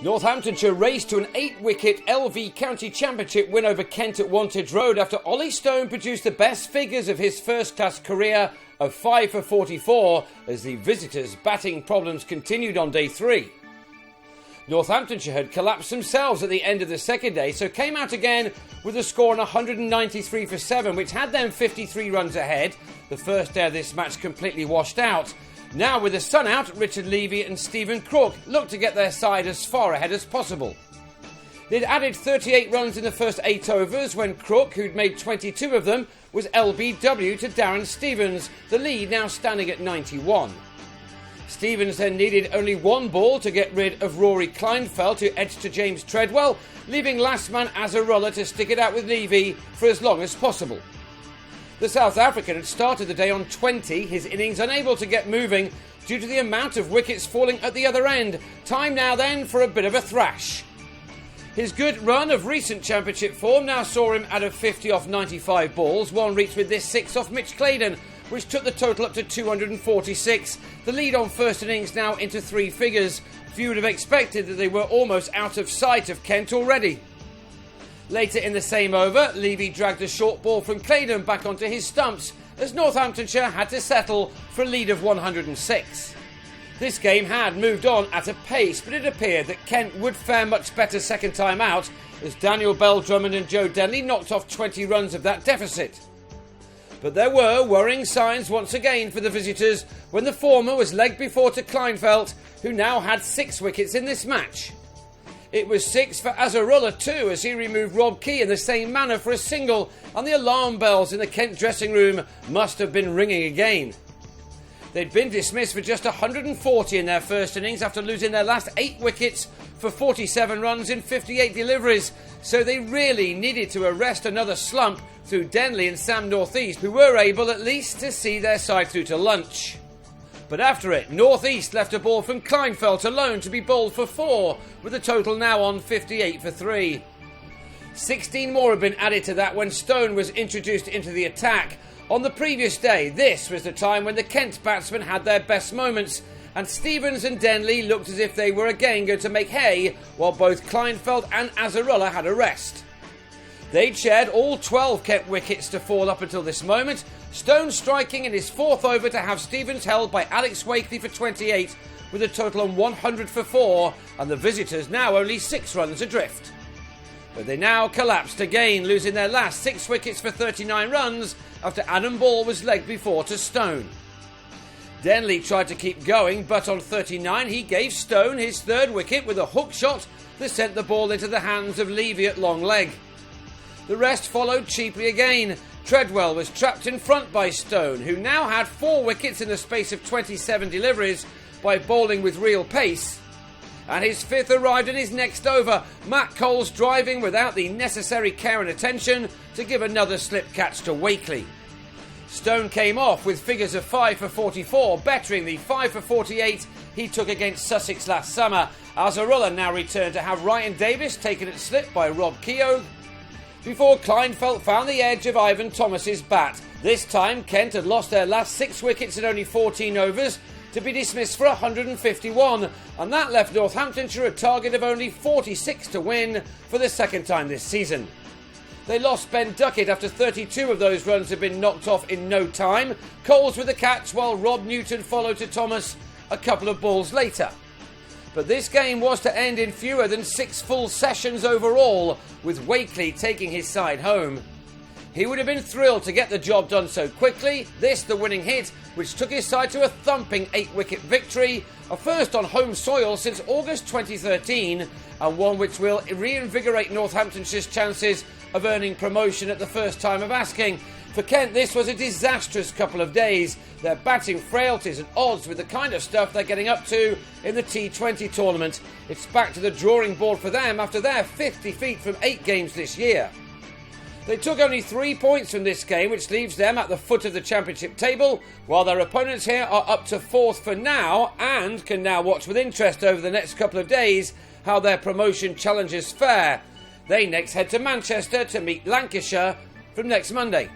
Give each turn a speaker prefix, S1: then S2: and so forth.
S1: Northamptonshire raced to an 8-wicket LV County Championship win over Kent at Wantage Road after Olly Stone produced the best figures of his first-class career of 5 for 44 as the visitors' batting problems continued on day 3. Northamptonshire had collapsed themselves at the end of the second day, so came out again with a score on 193 for 7, which had them 53 runs ahead. The first day of this match completely washed out. Now, with the sun out, Richard Levy and Stephen Crook looked to get their side as far ahead as possible. They'd added 38 runs in the first 8 overs when Crook, who'd made 22 of them, was LBW to Darren Stevens, the lead now standing at 91. Stevens then needed only one ball to get rid of Rory Kleinfeld, who edged to James Treadwell, leaving last man Azarullah to stick it out with Levy for as long as possible. The South African had started the day on 20, his innings unable to get moving due to the amount of wickets falling at the other end. Time now then for a bit of a thrash. His good run of recent championship form now saw him out of 50 off 95 balls, one reached with this 6 off Mitch Claydon, which took the total up to 246. The lead on first innings now into 3 figures. Few would have expected that they were almost out of sight of Kent already. Later in the same over, Levy dragged a short ball from Claydon back onto his stumps as Northamptonshire had to settle for a lead of 106. This game had moved on at a pace, but it appeared that Kent would fare much better second time out as Daniel Bell-Drummond and Joe Denley knocked off 20 runs of that deficit. But there were worrying signs once again for the visitors when the former was legged before to Kleinfeld, who now had 6 wickets in this match. It was 6 for Azarullah too, as he removed Rob Key in the same manner for a single, and the alarm bells in the Kent dressing room must have been ringing again. They'd been dismissed for just 140 in their first innings after losing their last 8 wickets for 47 runs in 58 deliveries, so they really needed to arrest another slump through Denley and Sam Northeast, who were able at least to see their side through to lunch. But after it, Northeast left a ball from Kleinfeld alone to be bowled for 4, with the total now on 58 for 3. 16 more had been added to that when Stone was introduced into the attack. On the previous day, this was the time when the Kent batsmen had their best moments, and Stevens and Denley looked as if they were again going to make hay, while both Kleinfeld and Azarullah had a rest. They'd shared all 12 Kent wickets to fall up until this moment, Stone striking in his 4th over to have Stevens held by Alex Wakely for 28, with a total on 100 for 4, and the visitors now only 6 runs adrift. But they now collapsed again, losing their last 6 wickets for 39 runs after Adam Ball was legged before to Stone. Denley tried to keep going, but on 39 he gave Stone his 3rd wicket with a hook shot that sent the ball into the hands of Levy at long leg. The rest followed cheaply again. Treadwell was trapped in front by Stone, who now had 4 wickets in the space of 27 deliveries by bowling with real pace. And his 5th arrived in his next over, Matt Coles driving without the necessary care and attention to give another slip catch to Wakely. Stone came off with figures of 5 for 44, bettering the 5 for 48 he took against Sussex last summer. Azarullah now returned to have Ryan Davis taken at slip by Rob Keogh, before Kleinfeld found the edge of Ivan Thomas's bat. This time Kent had lost their last 6 wickets in only 14 overs to be dismissed for 151, and that left Northamptonshire a target of only 46 to win for the second time this season. They lost Ben Duckett after 32 of those runs had been knocked off in no time. Coles with the catch, while Rob Newton followed to Thomas a couple of balls later. But this game was to end in fewer than 6 full sessions overall, with Wakely taking his side home. He would have been thrilled to get the job done so quickly. This, the winning hit, which took his side to a thumping 8-wicket victory, a first on home soil since August 2013, and one which will reinvigorate Northamptonshire's chances of earning promotion at the first time of asking. For Kent, this was a disastrous couple of days. Their batting frailties and odds with the kind of stuff they're getting up to in the T20 tournament. It's back to the drawing board for them after their 5th defeat from 8 games this year. They took only 3 points from this game, which leaves them at the foot of the championship table, while their opponents here are up to 4th for now and can now watch with interest over the next couple of days how their promotion challenges fare. They next head to Manchester to meet Lancashire from next Monday.